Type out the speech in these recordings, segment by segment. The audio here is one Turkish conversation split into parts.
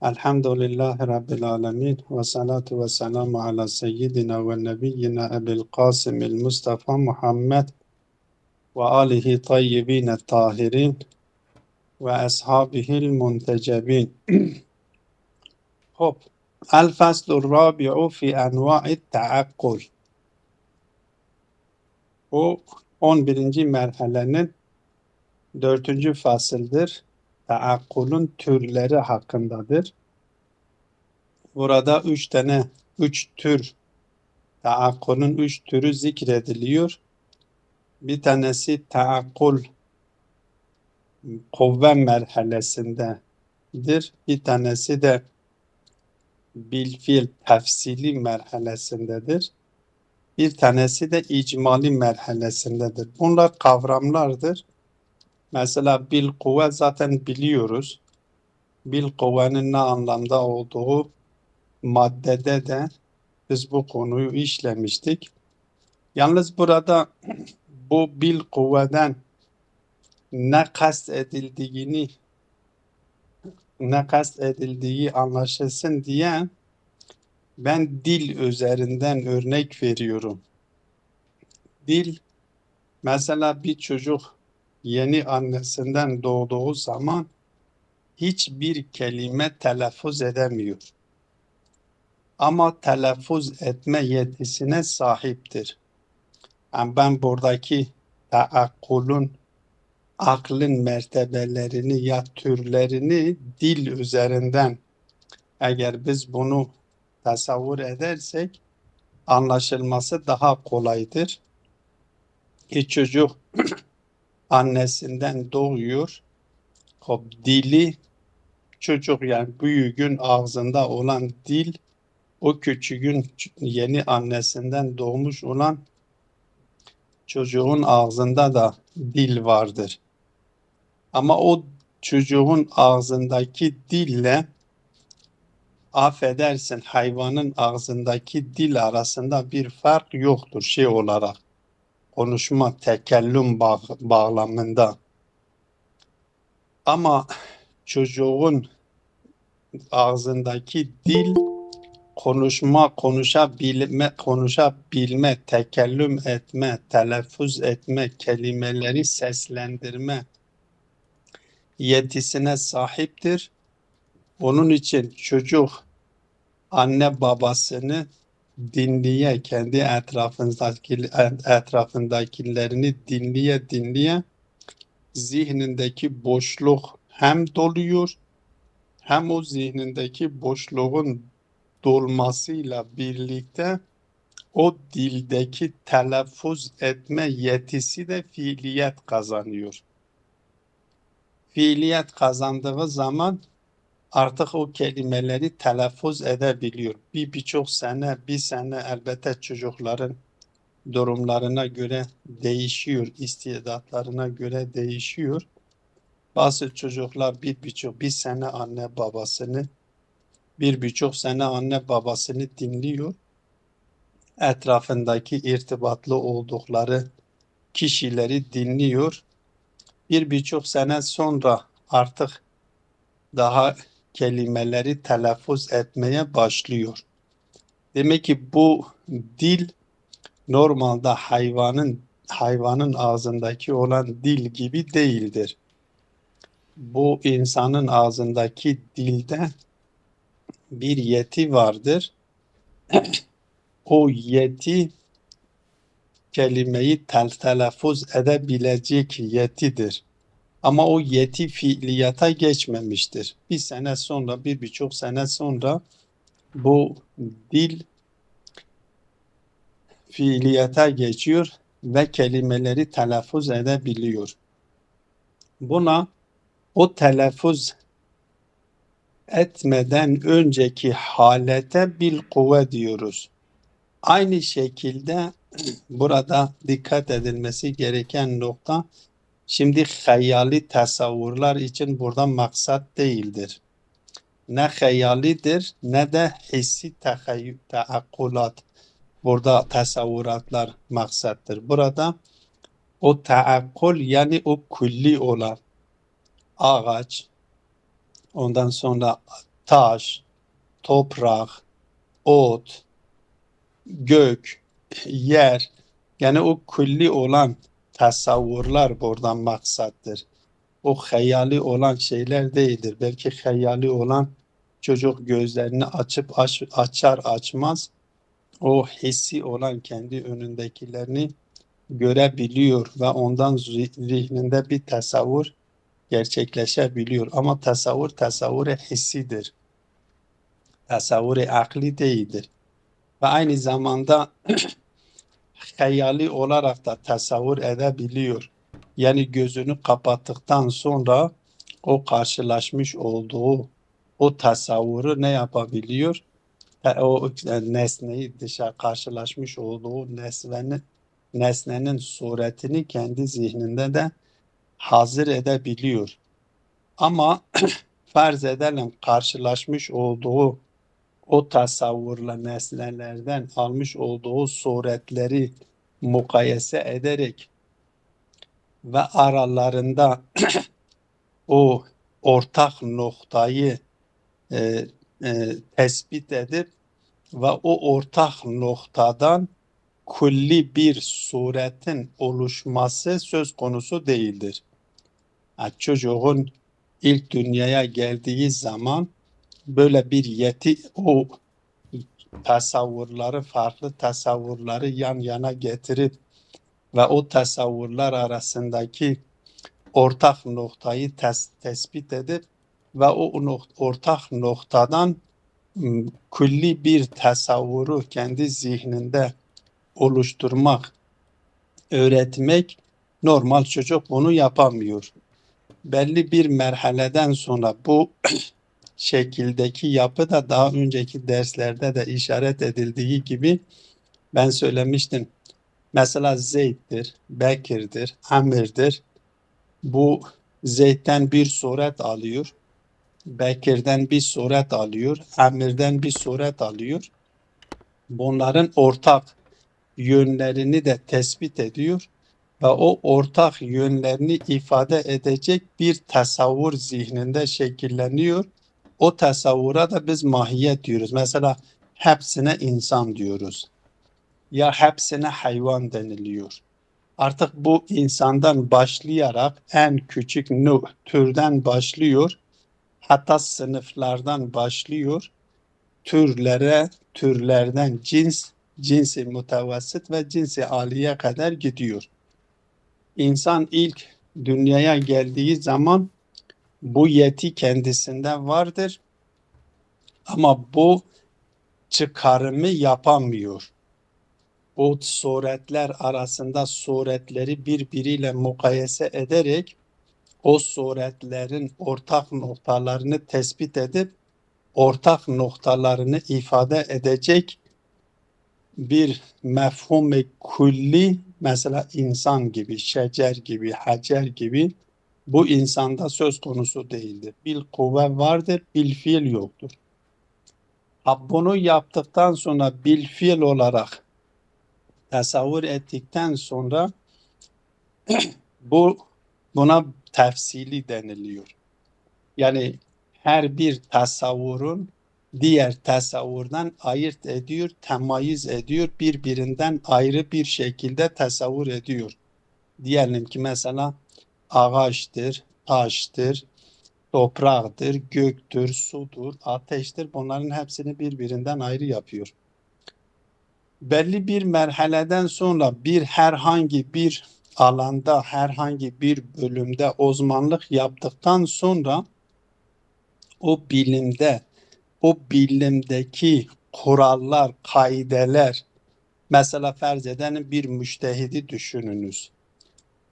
Elhamdülillahi Rabbil alemin ve salatu ve selamu ala seyyidina ve nebiyyina Ebil Qasimil Mustafa Muhammed ve alihi tayyibine tahirin ve ashabihil muntecebin. Hop. El faslur rabi'u fi enva'it taakkul. Bu 11. merhalenin 4. fasıldır. Taakkulun türleri hakkındadır. Burada 3 tür taakkulun 3 türü zikrediliyor. Bir tanesi taakkul kuvve merhalesindedir. Bir tanesi de bilfil tefsili merhalesindedir. Bir tanesi de icmali merhalesindedir. Bunlar kavramlardır. Mesela bil kuvve zaten biliyoruz. Bil kuvvenin ne anlamda olduğu maddede de biz bu konuyu işlemiştik. Yalnız burada bu bil kuvveden ne kastedildiği anlaşılsın diye ben dil üzerinden örnek veriyorum. Dil, mesela bir çocuk yeni annesinden doğduğu zaman hiçbir kelime telaffuz edemiyor. Ama telaffuz etme yetisine sahiptir. Yani ben buradaki taakkulun aklın mertebelerini ya türlerini dil üzerinden eğer biz bunu tasavvur edersek anlaşılması daha kolaydır. Bir çocuk annesinden doğuyor. Dili çocuk yani büyüğün ağzında olan dil o küçüğün yeni annesinden doğmuş olan çocuğun ağzında da dil vardır. Ama o çocuğun ağzındaki dille affedersin hayvanın ağzındaki dil arasında bir fark yoktur şey olarak. Konuşma, tekellüm bağlamında. Ama çocuğun ağzındaki dil konuşabilme, tekellüm etme, telaffuz etme, kelimeleri seslendirme yetisine sahiptir. Onun için çocuk anne babasını dinleye, kendi etrafındakilerini dinleye zihnindeki boşluk hem doluyor hem o zihnindeki boşluğun dolmasıyla birlikte o dildeki telaffuz etme yetisi de fiiliyet kazanıyor. Fiiliyet kazandığı zaman artık o kelimeleri telaffuz edebiliyor. Bir sene elbette çocukların durumlarına göre değişiyor, istidatlarına göre değişiyor. Bazı çocuklar bir sene anne babasını, 1,5 sene anne babasını dinliyor. Etrafındaki irtibatlı oldukları kişileri dinliyor. 1,5 sene sonra artık daha kelimeleri telaffuz etmeye başlıyor. Demek ki bu dil normalde hayvanın ağzındaki olan dil gibi değildir. Bu insanın ağzındaki dilde bir yeti vardır. O yeti kelimeyi telaffuz edebilecek yetidir. Ama o yeti fiiliyata geçmemiştir. 1,5 sene sonra bu dil fiiliyata geçiyor ve kelimeleri telaffuz edebiliyor. Buna o telaffuz etmeden önceki halete bil kuvve diyoruz. Aynı şekilde burada dikkat edilmesi gereken nokta, şimdi hayali tasavvurlar için burada maksat değildir. Ne hayalidir ne de hissi taakkulat. Burada tasavvuratlar maksattır. Burada o taakkul yani o külli olan ağaç, ondan sonra taş, toprak, ot, gök, yer, yani o külli olan tasavvurlar buradan maksattır. O hayali olan şeyler değildir. Belki hayali olan çocuk gözlerini açıp açar açmaz o hissi olan kendi önündekilerini görebiliyor ve ondan zihninde bir tasavvur gerçekleşebiliyor. Ama tasavvur hissidir. Tasavvur akli değildir. Ve aynı zamanda hayali olarak da tasavvur edebiliyor. Yani gözünü kapattıktan sonra o karşılaşmış olduğu o tasavvuru ne yapabiliyor? O nesneyi dışarı karşılaşmış olduğu nesnenin suretini kendi zihninde de hazır edebiliyor. Ama farz edelim karşılaşmış olduğu o tasavvurla nesnelerden almış olduğu suretleri mukayese ederek ve aralarında o ortak noktayı tespit edip ve o ortak noktadan külli bir suretin oluşması söz konusu değildir. Çocuğun ilk dünyaya geldiği zaman böyle bir yeti o tasavvurları, farklı tasavvurları yan yana getirip ve o tasavvurlar arasındaki ortak noktayı tespit edip ve o ortak noktadan külli bir tasavvuru kendi zihninde oluşturmak, öğretmek, normal çocuk bunu yapamıyor. Belli bir merhaleden sonra bu şekildeki yapı da daha önceki derslerde de işaret edildiği gibi ben söylemiştim. Mesela Zeyd'dir, Bekir'dir, Amir'dir. Bu Zeyd'den bir suret alıyor, Bekir'den bir suret alıyor, Amir'den bir suret alıyor. Bunların ortak yönlerini de tespit ediyor ve o ortak yönlerini ifade edecek bir tasavvur zihninde şekilleniyor. O tasavvura da biz mahiyet diyoruz. Mesela hepsine insan diyoruz. Ya hepsine hayvan deniliyor. Artık bu insandan başlayarak en küçük türden başlıyor. Hatta sınıflardan başlıyor. Türlerden cinsi mutevassit ve cinsi aliye kadar gidiyor. İnsan ilk dünyaya geldiği zaman bu yeti kendisinde vardır ama bu çıkarımı yapamıyor. O suretler arasında suretleri birbiriyle mukayese ederek o suretlerin ortak noktalarını tespit edip ortak noktalarını ifade edecek bir mefhum-i külli, mesela insan gibi, şecer gibi, hacer gibi bu insanda söz konusu değildir. Bil kuvve vardır, bil fiil yoktur. Bunu yaptıktan sonra bil fiil olarak tasavvur ettikten sonra buna tefsili deniliyor. Yani her bir tasavvurun diğer tasavvurdan ayırt ediyor, temayüz ediyor, birbirinden ayrı bir şekilde tasavvur ediyor. Diyelim ki mesela ağaçtır, taştır, topraktır, göktür, sudur, ateştir. Bunların hepsini birbirinden ayrı yapıyor. Belli bir merhaleden sonra herhangi bir alanda, herhangi bir bölümde uzmanlık yaptıktan sonra o bilimdeki kurallar, kaideler, mesela farz edelim bir müştehidi düşününüz.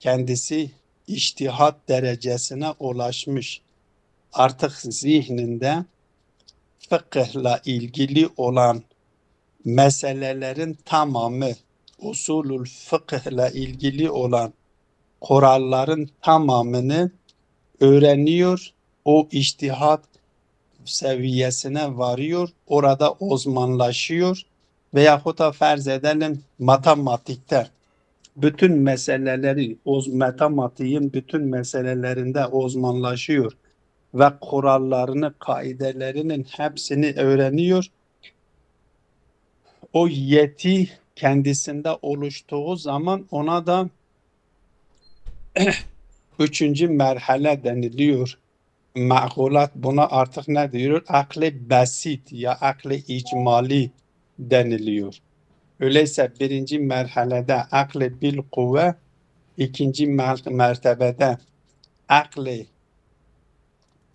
Kendisi içtihat derecesine ulaşmış. Artık zihninde fıkıhla ilgili olan meselelerin tamamı, usulül fıkıhla ilgili olan kuralların tamamını öğreniyor. O içtihat seviyesine varıyor. Orada uzmanlaşıyor. Veyahut da farz edelim matematikte bütün meseleleri, matematiğin bütün meselelerinde uzmanlaşıyor. ve kurallarını, kaidelerinin hepsini öğreniyor. O yeti kendisinde oluştuğu zaman ona da üçüncü merhale deniliyor. Ma'kulat buna artık ne diyor? Akli basit ya akli icmali deniliyor. Öyleyse birinci merhalede akli bil kuvve, ikinci mertebede akli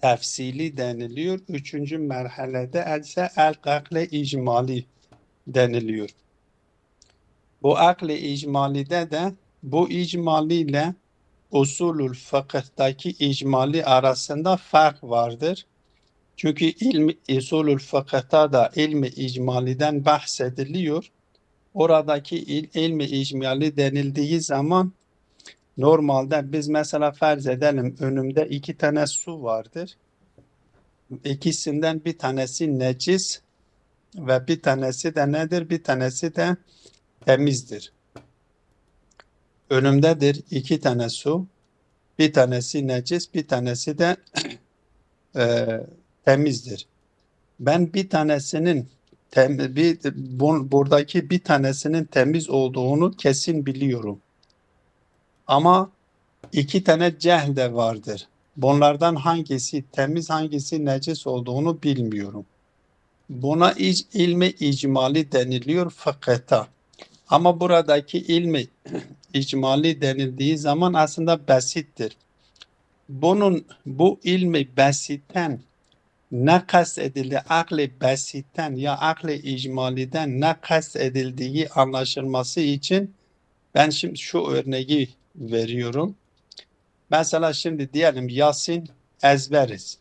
tefsili deniliyor. Üçüncü merhalede ise akli icmali deniliyor. Bu akli icmalide de bu icmaliyle usulül fıkıhtaki icmali arasında fark vardır. Çünkü usulül fıkıhta da ilmi icmaliden bahsediliyor. Oradaki ilmi icmali denildiği zaman normalde biz mesela farz edelim önümde 2 tane su vardır. İkisinden bir tanesi necis ve bir tanesi de nedir? Bir tanesi de temizdir. Önümdedir 2 tane su. Bir tanesi necis, bir tanesi de temizdir. Ben bir tanesinin buradaki bir tanesinin temiz olduğunu kesin biliyorum. Ama 2 tane cehl de vardır. Bunlardan hangisi temiz, hangisi necis olduğunu bilmiyorum. Buna ilmi icmali deniliyor fıkıhta. Ama buradaki ilmi icmali denildiği zaman aslında basittir. Bu ilmi basitten ne kastedildi? Akli basitten ya akli icmaliden ne kastedildiği anlaşılması için ben şimdi şu örneği veriyorum. Mesela şimdi diyelim Yasin ezberiz.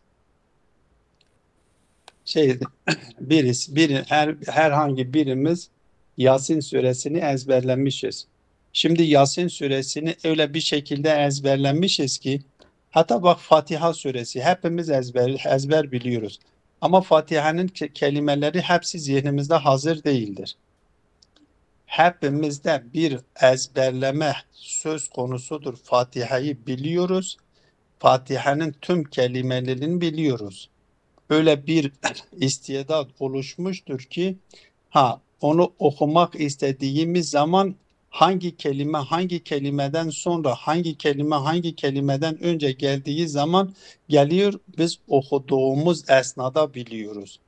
Herhangi birimiz Yasin suresini ezberlemişiz. Şimdi Yasin suresini öyle bir şekilde ezberlemişiz ki hatta bak Fatiha suresi hepimiz ezber biliyoruz. Ama Fatiha'nın kelimeleri hepsi zihnimizde hazır değildir. Hepimizde bir ezberleme söz konusudur. Fatiha'yı biliyoruz. Fatiha'nın tüm kelimelerini biliyoruz. Öyle bir istidat oluşmuştur ki onu okumak istediğimiz zaman hangi kelime hangi kelimeden sonra hangi kelime hangi kelimeden önce geldiği zaman geliyor biz okuduğumuz esnada biliyoruz.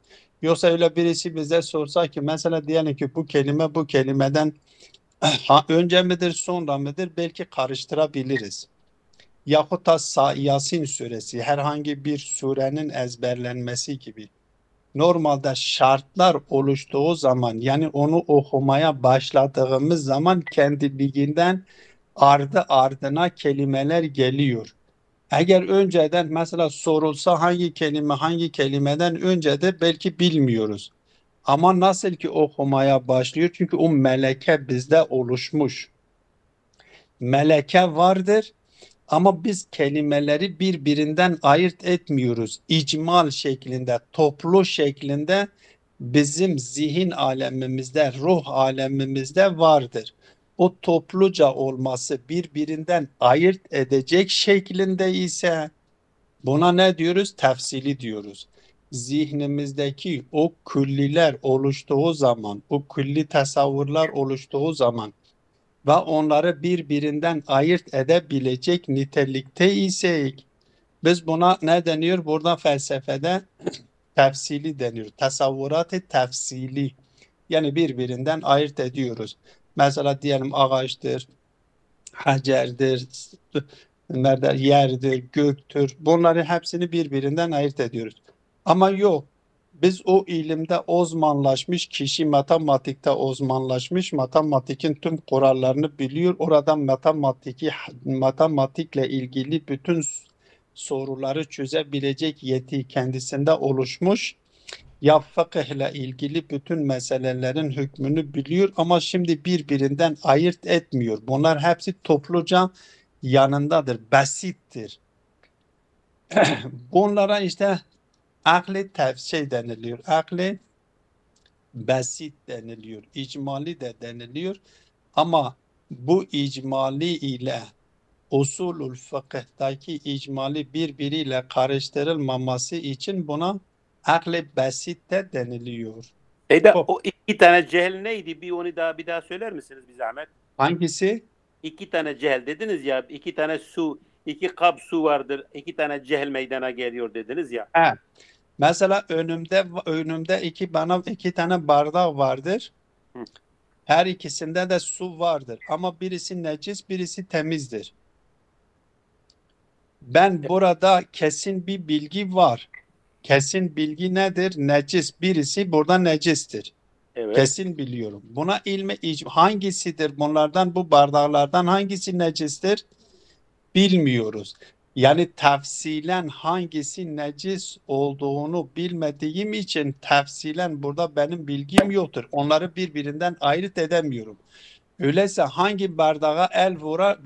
Yoksa öyle birisi bize sorsa ki mesela diyelim ki bu kelime bu kelimeden önce midir sonra mıdır belki karıştırabiliriz. Yahut da Yasin suresi herhangi bir surenin ezberlenmesi gibi. Normalde şartlar oluştuğu zaman yani onu okumaya başladığımız zaman kendiliğinden ardı ardına kelimeler geliyor. Eğer önceden mesela sorulsa hangi kelime hangi kelimeden öncedir belki bilmiyoruz. Ama nasıl ki okumaya başlıyor çünkü o meleke bizde oluşmuş. Meleke vardır. Ama biz kelimeleri birbirinden ayırt etmiyoruz. İcmal şeklinde, toplu şeklinde bizim zihin alemimizde, ruh alemimizde vardır. O topluca olması birbirinden ayırt edecek şeklinde ise buna ne diyoruz? Tefsili diyoruz. Zihnimizdeki o külliler oluştuğu zaman, o külli tasavvurlar oluştuğu zaman ve onları birbirinden ayırt edebilecek nitelikte isek biz buna ne deniyor? Burada felsefede tefsili deniyor. Tasavvurat-ı tefsili. Yani birbirinden ayırt ediyoruz. Mesela diyelim ağaçtır, hacerdir, yerdir, göktür. Bunları hepsini birbirinden ayırt ediyoruz. Ama yok. Biz o ilimde uzmanlaşmış kişi matematikte uzmanlaşmış, matematikin tüm kurallarını biliyor. Oradan matematikle ilgili bütün soruları çözebilecek yeti kendisinde oluşmuş. Ya fıkıhla ilgili bütün meselelerin hükmünü biliyor ama şimdi birbirinden ayırt etmiyor. Bunlar hepsi topluca yanındadır, basittir. Bunlara işte akli tefsir deniliyor. Akli basit deniliyor. İcmali de deniliyor. Ama bu icmali ile usulül fıkıhtaki icmali birbiriyle karıştırılmaması için buna akl-i basit de deniliyor. Seyda, Hop, o iki tane cehel neydi? Bir daha söyler misiniz bir zahmet? hangisi? İki tane cehel dediniz ya, iki tane su, iki kap su vardır, iki tane cehel meydana geliyor dediniz ya. He. Mesela önümde bana iki tane bardak vardır. Hı. Her ikisinde de su vardır. Ama birisi necis, birisi temizdir. Ben burada kesin bir bilgi var. Kesin bilgi nedir? Necis. Birisi burada necistir. Evet. Kesin biliyorum. Buna hangisidir bunlardan, bu bardaklardan hangisi necistir? Bilmiyoruz. Yani tefsilen hangisi necis olduğunu bilmediğim için tefsilen burada benim bilgim yoktur. Onları birbirinden ayırt edemiyorum. Öyleyse hangi bardağa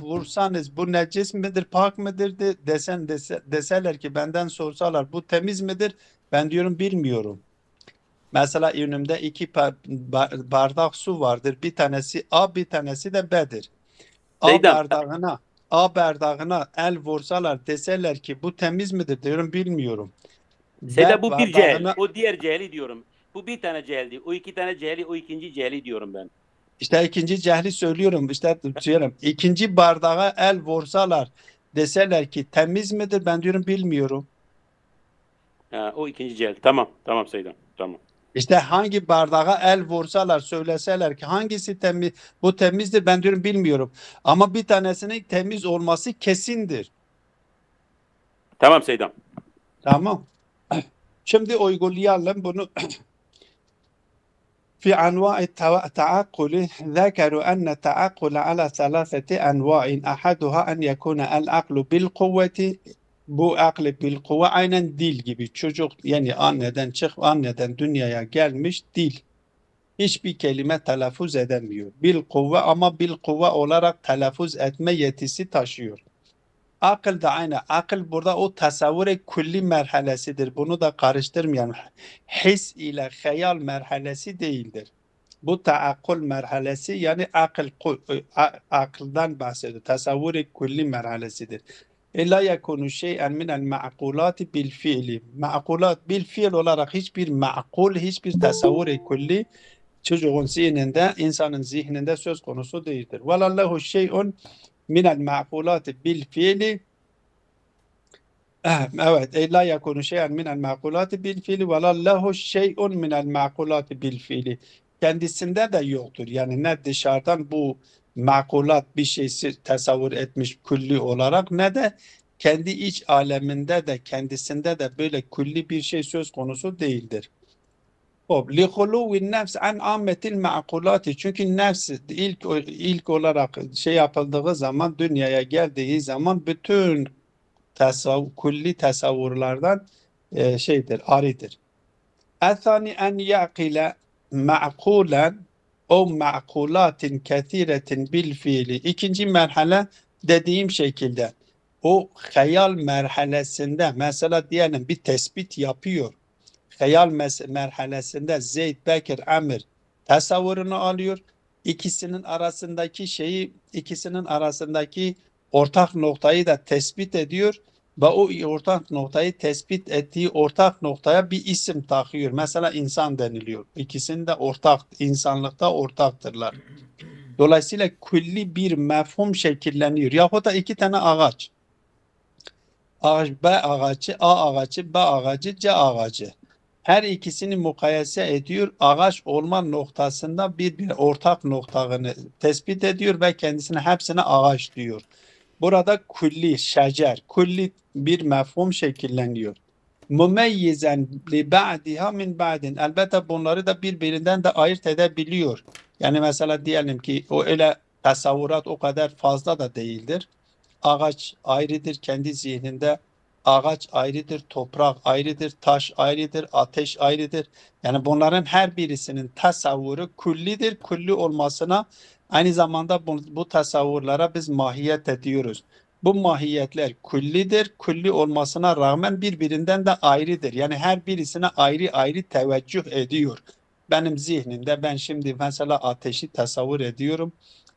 vursanız bu necis midir, pak mıdır deseler ki benden sorsalar bu temiz midir? Ben diyorum bilmiyorum. Mesela önümde bardak su vardır. Bir tanesi A, bir tanesi de B'dir. A Seydam, bardağına A bardağına el vursalar deseler ki bu temiz midir diyorum bilmiyorum. Seyda, B bu bir cehel. bardağına O diğer ceheli diyorum. Bu bir tane ceheldi. O iki tane ceheli, o ikinci ceheli diyorum ben. işte ikinci cehli söylüyorum işte diyorum. İkinci bardağa el vursalar deseler ki temiz midir ben diyorum bilmiyorum. Ha, o ikinci cehel. Tamam, tamam Seydam. Tamam. İşte hangi bardağa el vursalar söyleseler ki hangisi temiz bu temizdir ben diyorum bilmiyorum. Ama bir tanesinin temiz olması kesindir. Tamam Seydam. Tamam. Şimdi uygulayalım bunu. في أنواع التعقل ذكروا أن التعقل على ثلاثة أنواع أحدها أن يكون العقل بالقوة bu aklı bil kuvve aynen dil gibi çocuk yani anneden dünyaya gelmiş dil hiçbir kelime telaffuz edemiyor bil kuvve ama bil kuvve olarak telaffuz etme yetisi taşıyor. Akıl da aynı. Akıl burada o tasavvur külli merhalesidir. Bunu da karıştırmayalım. His ile hayal merhalesi değildir. Bu taakkul merhalesi yani akıldan bahsediyor. Tasavvur külli merhalesidir. İlla yekunu şey'en minel ma'kulati bil fiili. Ma'kulat bil fiil olarak hiçbir ma'kul, hiçbir tasavvur külli çocuğun zihninde, insanın zihninde söz konusu değildir. Velallahu şey'un minel ma'kulati bil fiili. Evet. La yakunu şey'en minel ma'kulati bil fiili ve la lehu şey'un minel ma'kulati bil fiili. Kendisinde de yoktur. Yani ne dışarıdan bu makulat bir şeysi tasavvur etmiş külli olarak ne de kendi iç aleminde de kendisinde de böyle külli bir şey söz konusu değildir. Lihuluvin nefs an ammetil ma'kulati. Çünkü nefs ilk olarak şey yapıldığı zaman dünyaya geldiği zaman bütün külli tasavvurlardan aridir. Ethani en yaqile ma'kulen o ma'kulatin kethiretin bil fiili. İkinci merhale dediğim şekilde o hayal merhalesinde mesela diyelim bir tespit yapıyor. Hayal merhalesinde Zeyd, Bekir, Amir tasavvurunu alıyor. İkisinin arasındaki ortak noktayı da tespit ediyor ve o ortak noktayı tespit ettiği ortak noktaya bir isim takıyor. Mesela insan deniliyor. İkisinin de insanlıkta ortaktırlar. Dolayısıyla külli bir mefhum şekilleniyor. Yahut da iki tane ağaç. B ağacı, A ağacı, B ağacı, C ağacı. Her ikisini mukayese ediyor. Ağaç olma noktasında bir ortak noktasını tespit ediyor ve kendisine hepsine ağaç diyor. Burada külli, şecer, külli bir mefhum şekilleniyor. Mümeyyizen li ba'diha min ba'din. Elbette bunları da birbirinden de ayırt edebiliyor. Yani mesela diyelim ki o öyle tasavvurat o kadar fazla da değildir. Ağaç ayrıdır kendi zihninde. Ağaç ayrıdır, toprak ayrıdır, taş ayrıdır, ateş ayrıdır. Yani bunların her birisinin tasavvuru küllidir. Külli olmasına aynı zamanda bu tasavvurlara biz mahiyet ediyoruz. Bu mahiyetler küllidir. Külli olmasına rağmen birbirinden de ayrıdır. Yani her birisine ayrı ayrı teveccüh ediyor. Benim zihnimde ben şimdi mesela ateşi tasavvur ediyorum.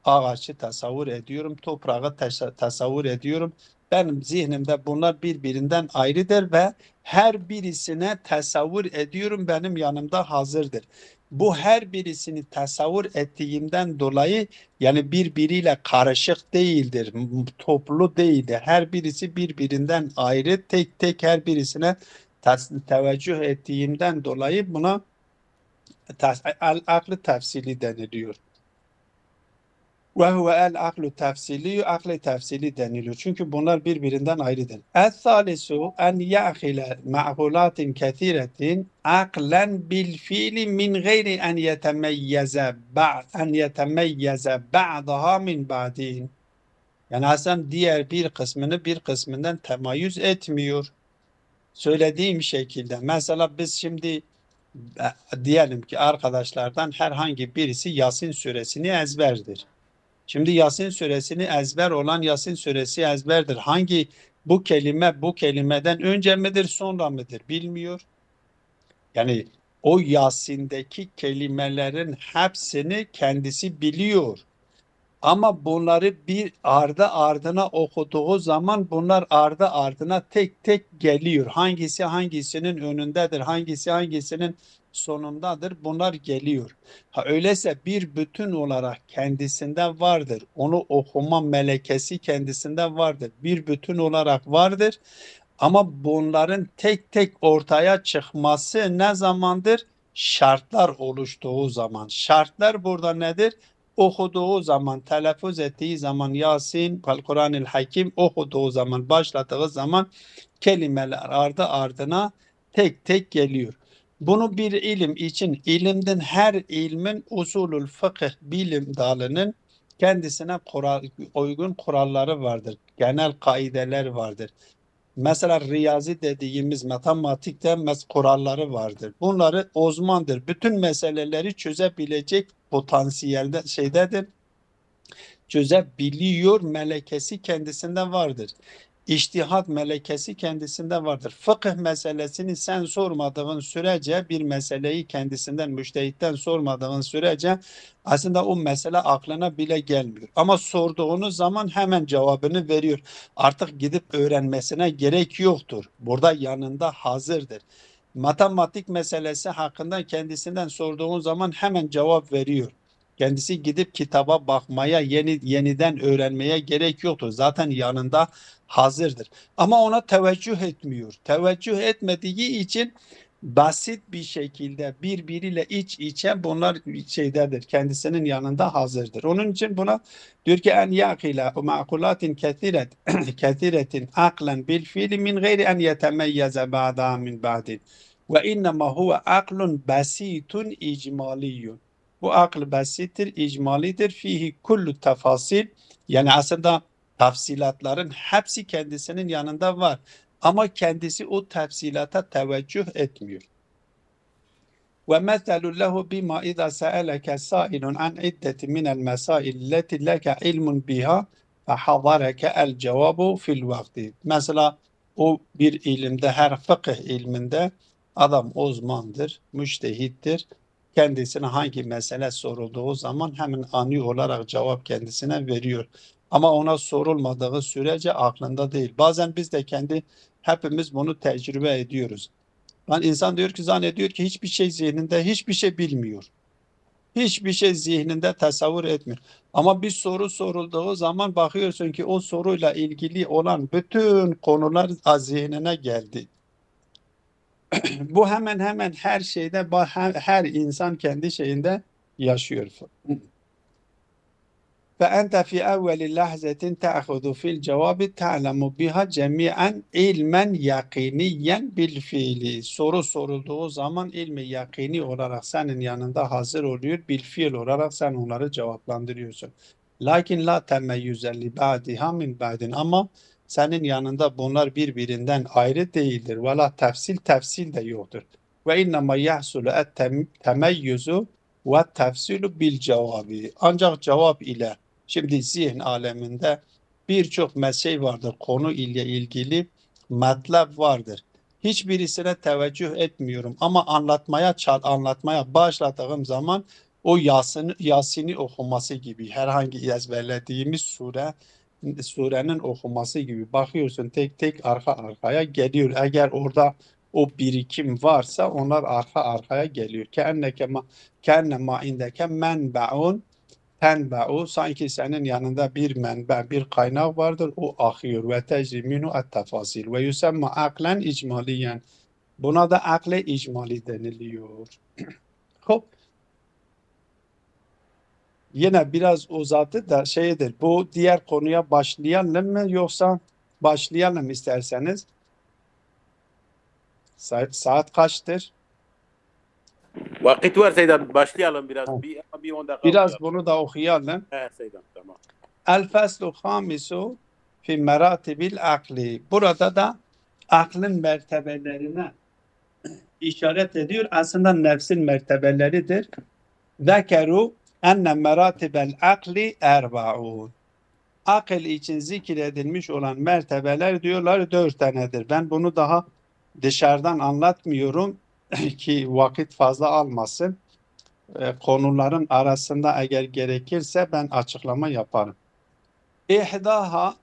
ağaçı tasavvur ediyorum, toprağı tasavvur ediyorum. Benim zihnimde bunlar birbirinden ayrıdır ve her birisine tasavvur ediyorum, benim yanımda hazırdır. Bu her birisini tasavvur ettiğimden dolayı yani birbiriyle karışık değildir, toplu değildir. Her birisi birbirinden ayrı, tek tek her birisine teveccüh ettiğimden dolayı buna aklı tefsili deniliyor. Ve huve el aklu tefsili, aklı tefsili deniliyor. Çünkü bunlar birbirinden ayrıdır. Es-salisu en ya'khile ma'hulatin kethiretin aklen bil fiili min gayri en yetemeyyeze ba'daha min ba'din. Yani aslında diğer bir kısmını bir kısmından temayüz etmiyor. Söylediğim şekilde mesela biz şimdi diyelim ki arkadaşlardan herhangi birisi Yasin suresini ezberdir. Şimdi Yasin suresini ezber olan Yasin suresi ezberdir. Hangi bu kelime bu kelimeden önce midir sonra mıdır bilmiyor. Yani o Yasin'deki kelimelerin hepsini kendisi biliyor. Ama bunları bir ardı ardına okuduğu zaman bunlar ardı ardına tek tek geliyor. Hangisi hangisinin önündedir, hangisi hangisinin sonundadır bunlar geliyor. Ha, öyleyse bir bütün olarak kendisinde vardır. Onu okuma melekesi kendisinde vardır. Bir bütün olarak vardır. Ama bunların tek tek ortaya çıkması ne zamandır? Şartlar oluştuğu zaman. Şartlar burada nedir? Okuduğu zaman, telaffuz ettiği zaman Yasin, Kur'an-ı Hakim okuduğu zaman, başladığı zaman kelimeler ardı ardına tek tek geliyor. Bunu bir ilim için, ilimden her ilmin usulül fıkıh bilim dalının kendisine uygun kuralları vardır. Genel kaideler vardır. Mesela riyazi dediğimiz matematikte kuralları vardır. Bunları uzmandır. Bütün meseleleri çözebilecek potansiyelde şeydedir. Çözebiliyor melekesi kendisinde vardır. İçtihat melekesi kendisinde vardır. Fıkıh meselesini sen sormadığın sürece bir meseleyi kendisinden müştehitten sormadığın sürece aslında o mesele aklına bile gelmiyor. Ama sorduğunuz zaman hemen cevabını veriyor. Artık gidip öğrenmesine gerek yoktur. Burada yanında hazırdır. Matematik meselesi hakkında kendisinden sorduğun zaman hemen cevap veriyor. Kendisi gidip kitaba bakmaya, yeniden öğrenmeye gerek yoktur. Zaten yanında hazırdır. Ama ona teveccüh etmiyor. Teveccüh etmediği için basit bir şekilde birbiriyle iç içe bunlar şeydedir. Kendisinin yanında hazırdır. Onun için buna diyor ki en yakila ma'kulatin kethiretin aklen bil fiili min gayri en yetemeyyeze ba'da min ba'din. Ve innema huve aklun basitun icmaliyun. Bu akıl basittir, icmalidir. Fihi kullu tefasil. Yani aslında tafsilatların hepsi kendisinin yanında var. Ama kendisi o tafsilata teveccüh etmiyor. Ve meselun lehu bima iza sa'aleke sa'ilun an iddeti minel mesail leti leke ilmun biha fe hadareke el cevabu fil vakti. Mesela o bir ilimde, her fıkıh ilminde adam uzmandır, müştehittir. Kendisine hangi mesele sorulduğu zaman hemen ani olarak cevap kendisine veriyor. Ama ona sorulmadığı sürece aklında değil. Bazen biz de hepimiz bunu tecrübe ediyoruz. Yani insan diyor ki zannediyor ki hiçbir şey zihninde, hiçbir şey bilmiyor. Hiçbir şey zihninde tasavvur etmiyor. Ama bir soru sorulduğu zaman bakıyorsun ki o soruyla ilgili olan bütün konular zihnine geldi. Bu hemen hemen her şeyde, her insan kendi şeyinde yaşıyor. فأنت في أول لحظة تأخذ في الجواب تعلم بها جميعا علما yakiniyen bil fiili. Soru sorulduğu zaman ilmi yakini olarak senin yanında hazır oluyor. Bil fiil olarak sen onları cevaplandırıyorsun. Lakin la temeyyüze li ba'diha min ba'din. Ama senin yanında bunlar birbirinden ayrı değildir. Ve la tefsil de yoktur. Ve innema yahsulu et temeyyüzü ve tefsilu bil cevabı. Ancak cevap ile şimdi zihin aleminde birçok mesele vardır. Konu ile ilgili metlep vardır. Hiçbirisine teveccüh etmiyorum ama anlatmaya başladığım zaman o Yasin'i okuması gibi, herhangi ezberlediğimiz surenin okuması gibi bakıyorsun, tek tek arka arkaya geliyor. Eğer orada o birikim varsa onlar arka arkaya geliyor. Kenne ma indeke menbe'un tenbe'u, sanki senin yanında bir menbe, bir kaynak vardır, o akıyor. Ve tecriminu et tefasil ve yusemma aklen icmaliyen. Buna da akle icmali deniliyor. Hop. Yine biraz uzattı da şeydir. Bu diğer konuya başlayalım mı, yoksa başlayalım isterseniz. Saat kaçtır? Vakit var Seydan. Başlayalım biraz. Ha. Bir 10 dakika Biraz okuyalım. bunu da okuyalım. Evet Seydan, tamam. El feslu hamisu fi meratibil akli. Burada da aklın mertebelerine işaret ediyor. Aslında nefsin mertebeleridir. Zekeru enne meratibel akli erba'un. Akıl için zikredilmiş olan mertebeler diyorlar 4 tanedir. Ben bunu daha dışarıdan anlatmıyorum ki vakit fazla almasın. Konuların arasında eğer gerekirse ben açıklama yaparım. İhdaha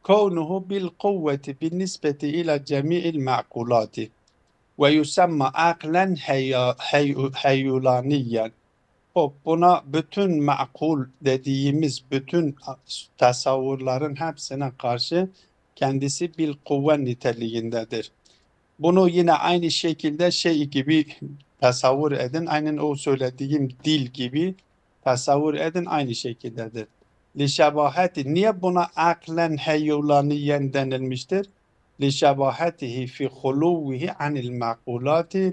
kavnuhu bil kuvveti bin nispeti ila cemi'il ma'kulati ve yusemma aklen heyulaniyen. Buna bütün makul dediğimiz bütün tasavvurların hepsine karşı kendisi bil kuvve niteliğindedir. Bunu yine aynı şekilde şey gibi tasavvur edin. Aynen o söylediğim dil gibi tasavvur edin, aynı şekildedir. Lişebahati, niye buna aklen heyulaniyen denilmiştir? Lişebahatihi fi huluvvihi anil makulati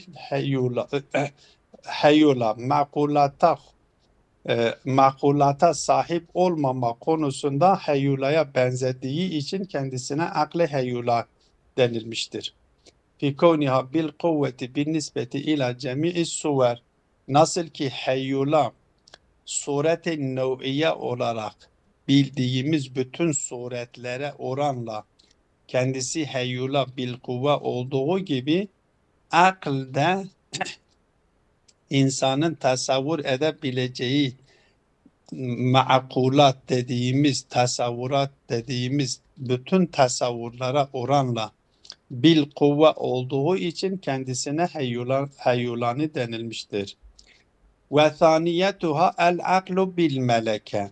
heyula makulata sahip olmama konusunda heyulaya benzediği için kendisine akle heyula denilmiştir. Fi kavniha bil kuvveti bin nispeti ila cemi'i suver, nasıl ki heyula sureti nev'iye olarak bildiğimiz bütün suretlere oranla kendisi heyula bil kuvve olduğu gibi akılda insanın tasavvur edebileceği ma'kulat dediğimiz, tasavvurat dediğimiz bütün tasavvurlara oranla bil kuvve olduğu için kendisine heyulani denilmiştir. Ve thaniyetuha el aklu bil meleke.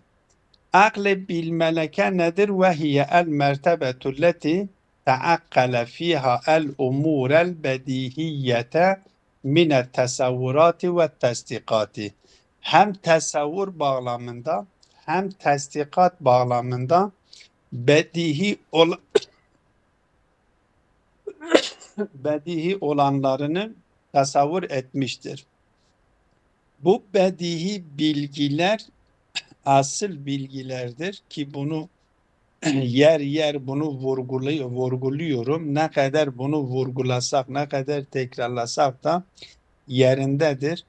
Akle bil meleke nedir? Ve hiye el mertebetu leti teakkale fiha el umurel bedihiyete minet tesavvurati ve tasdikati. Hem tesavvur bağlamında hem tasdikat bağlamında bedihi olanlarını tasavvur etmiştir. Bu bedihi bilgiler asıl bilgilerdir ki bunu yer yer bunu vurguluyorum. Ne kadar bunu vurgulasak, ne kadar tekrarlasak da yerindedir.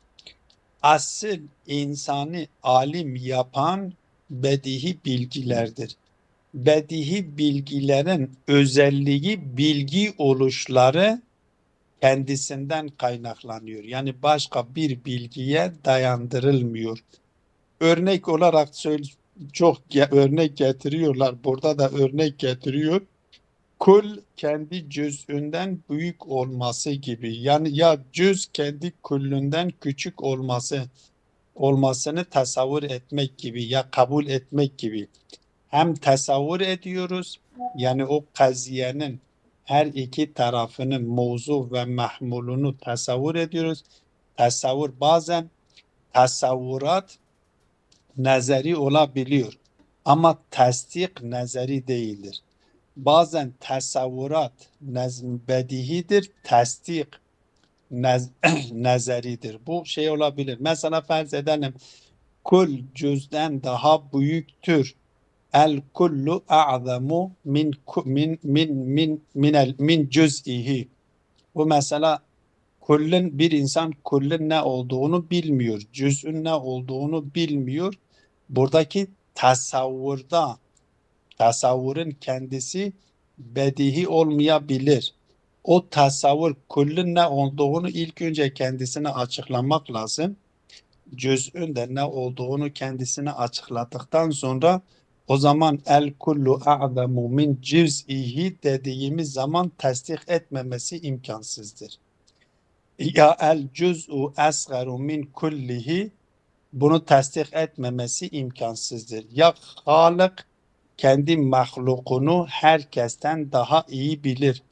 Asıl insanı alim yapan bedihi bilgilerdir. Bedihi bilgilerin özelliği bilgi oluşları kendisinden kaynaklanıyor. Yani başka bir bilgiye dayandırılmıyor. Örnek olarak çok örnek getiriyorlar. Burada da örnek getiriyor. Kul kendi cüz'ünden büyük olması gibi. Yani ya cüz kendi küllünden küçük olmasını tasavvur etmek gibi ya kabul etmek gibi. Hem tasavvur ediyoruz, yani o kaziyenin her iki tarafının mevzu ve mahmulunu tasavvur ediyoruz. Bazen tasavvurat nazari olabiliyor ama tasdik nazari değildir. Bazen tasavvurat bedihidir, tasdik nazaridir. Bu şey olabilir. Mesela farz edelim, kul cüzden daha büyüktür. El kullu a'zamu min cüz'ihi. Bu mesela bir insan kullün ne olduğunu bilmiyor. Cüz'ün ne olduğunu bilmiyor. Buradaki tasavvurun kendisi bedihi olmayabilir. O tasavvur kullün ne olduğunu ilk önce kendisine açıklamak lazım. cüz'ün de ne olduğunu kendisine açıkladıktan sonra o zaman el kullu a'zamu min cüz'ihi dediğimiz zaman tasdik etmemesi imkansızdır. Ya el cüz'u asgaru min kullihi bunu tasdik etmemesi imkansızdır. Ya Halık kendi mahlukunu herkesten daha iyi bilir.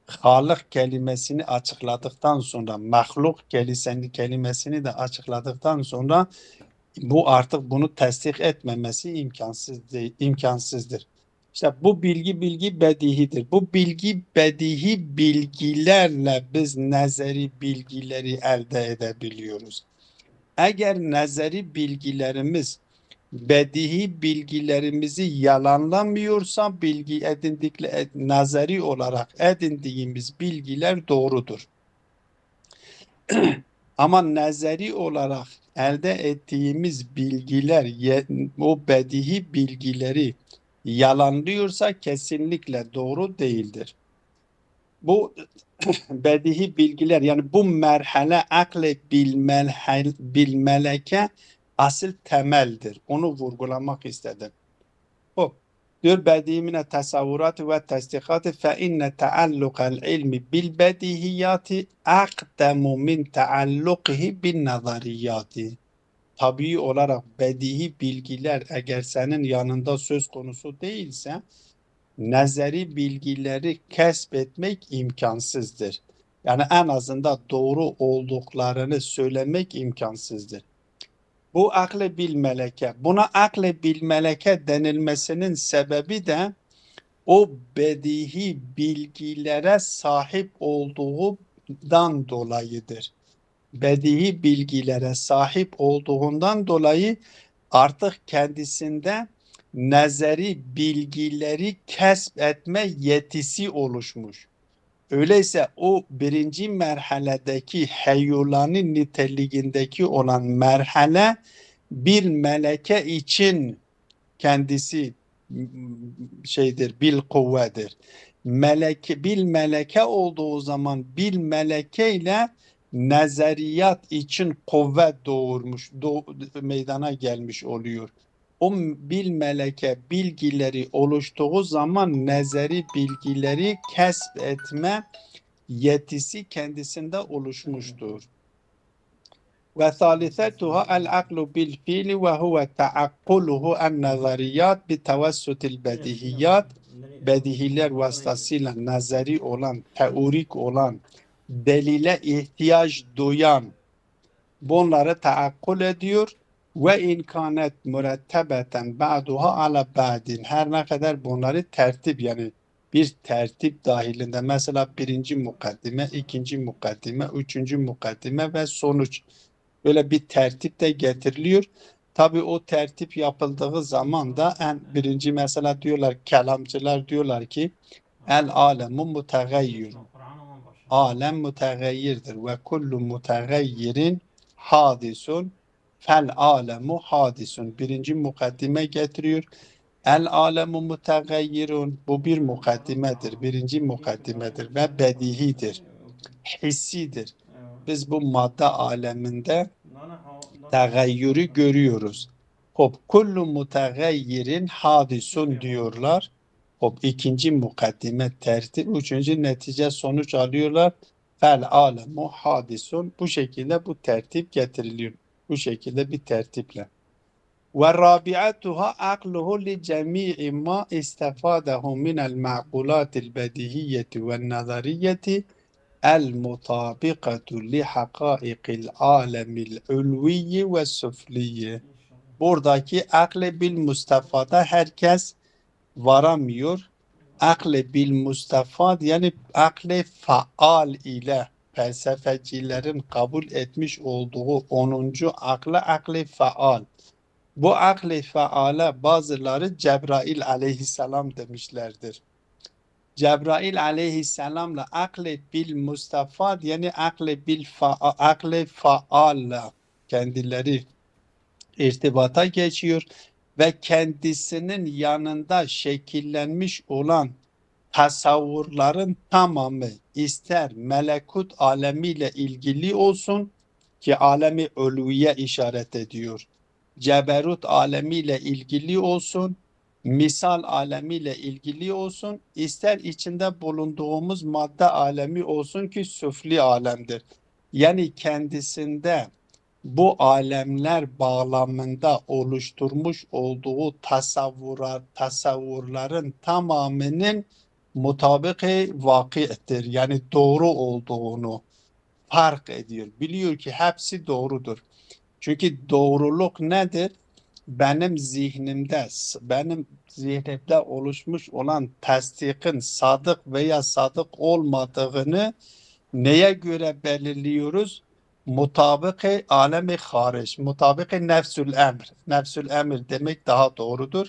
Halık kelimesini açıkladıktan sonra, mahluk kelimesini de açıkladıktan sonra bu artık bunu tasdik etmemesi imkansızdır. İşte bu bilgi bedihidir. Bu bedihi bilgilerle biz nezeri bilgileri elde edebiliyoruz. Eğer nezeri bilgilerimiz bedihi bilgilerimizi yalanlamıyorsa nazari olarak edindiğimiz bilgiler doğrudur. Ama nazari olarak elde ettiğimiz bilgiler o bedihi bilgileri yalanlıyorsa kesinlikle doğru değildir. Bu bedihi bilgiler yani bu merhale akle bilmeleke asıl temeldir. Onu vurgulamak istedim. Hop. Diyor bedihi mine tasavvuratı ve tasdikatı fe inne taallukal ilmi bil bedihiyati akdemu min taallukihi bin nazariyati. Tabii olarak bedihi bilgiler eğer senin yanında söz konusu değilse nazari bilgileri kesbetmek imkansızdır. Yani en azından doğru olduklarını söylemek imkansızdır. Bu akle bilmeleke. Buna akle bilmeleke denilmesinin sebebi de o bedihi bilgilere sahip olduğundan dolayıdır. Bedihi bilgilere sahip olduğundan dolayı artık kendisinde nazari bilgileri kesbetme yetisi oluşmuş. Öyleyse o birinci merhaledeki heyulani niteliğindeki olan merhale bir meleke için kendisi bil kuvvedir. Bil meleke olduğu zaman bil meleke ile nazariyat için kuvvet meydana gelmiş oluyor. O bil meleke bilgileri oluştuğu zaman nazari bilgileri kesbetme yetisi kendisinde oluşmuştur. Ve thalithetuha el-aklu bil fiili ve huve taakkuluhu en-nazariyat bi tevassutil bedihiyat. Bedihiler vasıtasıyla nazari olan, teorik olan, delile ihtiyaç duyan bunları taakkul ediyor. Ve inkânet mürettebeten ba'duha ala ba'din. Her ne kadar bunları tertip yani bir tertip dahilinde mesela birinci mukaddime, ikinci mukaddime, üçüncü mukaddime ve sonuç böyle bir tertip de getiriliyor. Tabi o tertip yapıldığı zaman da birinci mesela diyorlar kelamcılar diyorlar ki el alemu mutegayyir. Alem mutegayyirdir ve kullu mutegayyirin hadisun fel alemu hadisun. Birinci mukaddime getiriyor. El alemu mutegayyirun. Bu bir mukaddimedir. Birinci mukaddimedir ve bedihidir. Hissidir. Biz bu madde aleminde tegayyürü görüyoruz. Hop kullu mutegayyirin hadisun diyorlar. Hop ikinci mukaddime tertip, üçüncü netice sonuç alıyorlar. Fel alemu hadisun. Bu şekilde bu tertip getiriliyor. Bu şekilde bir tertiple. Ve rabi'atuha akluhu li cemi'i ma istefadehu minel ma'kulatil bedihiyyeti ve nazariyeti el-mutabikatu li hakaikil alemil ulviyyi ve süfliyyi. Buradaki akle bil mustafada herkes varamıyor. Akle bil mustafad yani akle faal ile felsefecilerin kabul etmiş olduğu 10. akle faal. Bu akle faale bazıları Cebrail aleyhisselam demişlerdir. Cebrail aleyhisselamla akle bil mustafad yani akle faalla kendileri irtibata geçiyor ve kendisinin yanında şekillenmiş olan tasavvurların tamamı ister melekut alemiyle ilgili olsun ki alemi ulviye işaret ediyor. Ceberut alemiyle ilgili olsun, misal alemiyle ilgili olsun, ister içinde bulunduğumuz madde alemi olsun ki süfli alemdir. Yani kendisinde bu alemler bağlamında oluşturmuş olduğu tasavvurların tamamının mutabık-ı vaki'tir. Yani doğru olduğunu fark ediyor. Biliyor ki hepsi doğrudur. Çünkü doğruluk nedir? Benim zihnimde oluşmuş olan tasdikin sadık veya sadık olmadığını neye göre belirliyoruz? Mutabık-ı alemi hariç, mutabık-ı nefsül emr. Nefsül emr demek daha doğrudur.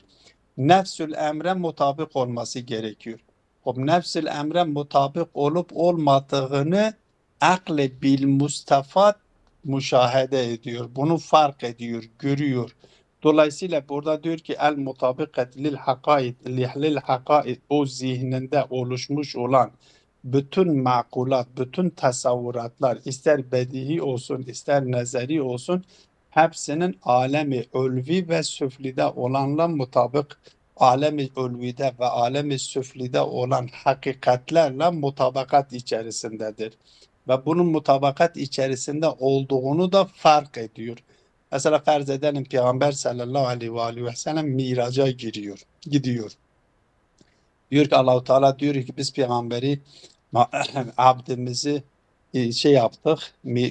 Nefsül emre mutabık olması gerekiyor. O nefsül emre mutabık olup olmadığını akle bil mustafat müşahede ediyor. Bunu fark ediyor, görüyor. Dolayısıyla burada diyor ki el mutabikat lil hakaid o zihninde oluşmuş olan bütün makulat, bütün tasavvuratlar ister bedihi olsun, ister nezeri olsun hepsinin alemi ulvi ve süflide olanla mutabık alemi ulvide ve alemi süflide olan hakikatlerle mutabakat içerisindedir. Ve bunun mutabakat içerisinde olduğunu da fark ediyor. Mesela farz edelim Peygamber sallallahu aleyhi ve sellem miraca gidiyor. Diyor ki Allah-u Teala diyor ki biz peygamberi abdimizi yaptık,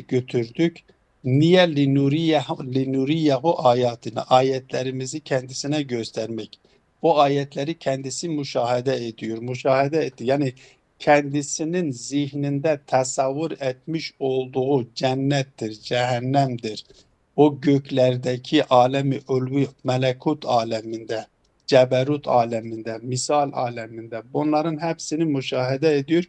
götürdük. Niye linuriyehu ayatına ayetlerimizi kendisine göstermek. O ayetleri kendisi müşahede ediyor. Müşahede etti. Yani kendisinin zihninde tasavvur etmiş olduğu cennettir, cehennemdir. O göklerdeki alemi ulvi melekut aleminde, ceberut aleminde, misal aleminde bunların hepsini müşahede ediyor.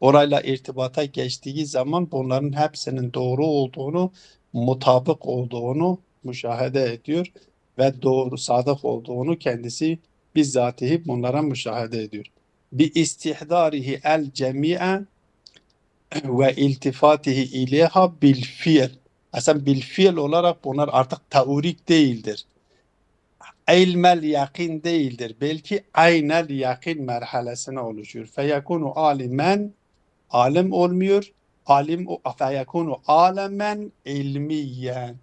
Orayla irtibata geçtiği zaman bunların hepsinin doğru olduğunu, mutabık olduğunu müşahede ediyor ve doğru, sadık olduğunu kendisi bizzatihi bunlara müşahede ediyor. Bi istihdarihi el cemi'e ve iltifatihi ileyha bil fiil. Aslında bil fiil olarak bunlar artık teorik değildir. İlmel yakin değildir. Belki aynel yakin merhalesine oluşuyor. Feyekunu alimen alim olmuyor. Feyekunu alemen ilmiyen.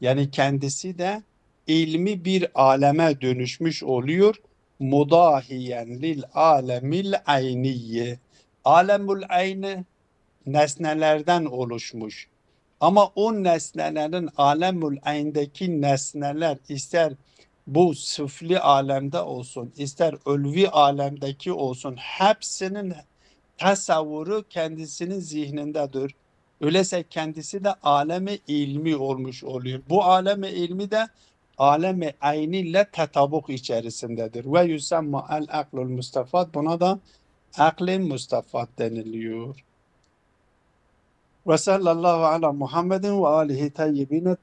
Yani kendisi de ilmi bir aleme dönüşmüş oluyor. Mudahiyen lil alemil ayniyye. Alemul ayni nesnelerden oluşmuş. Ama o nesnelerin alemül ayndaki nesneler ister bu süfli alemde olsun, ister ulvi alemdeki olsun hepsinin tasavvuru kendisinin zihnindedir. Öyleyse kendisi de alemi ilmi olmuş oluyor. Bu alemi ilmi de alemi ayniyle tetabuk içerisindedir. Ve yusemma el aklul mustafat buna da akli mustafat deniliyor. Ve sallallahu ala Muhammedin ve alihi tayyibine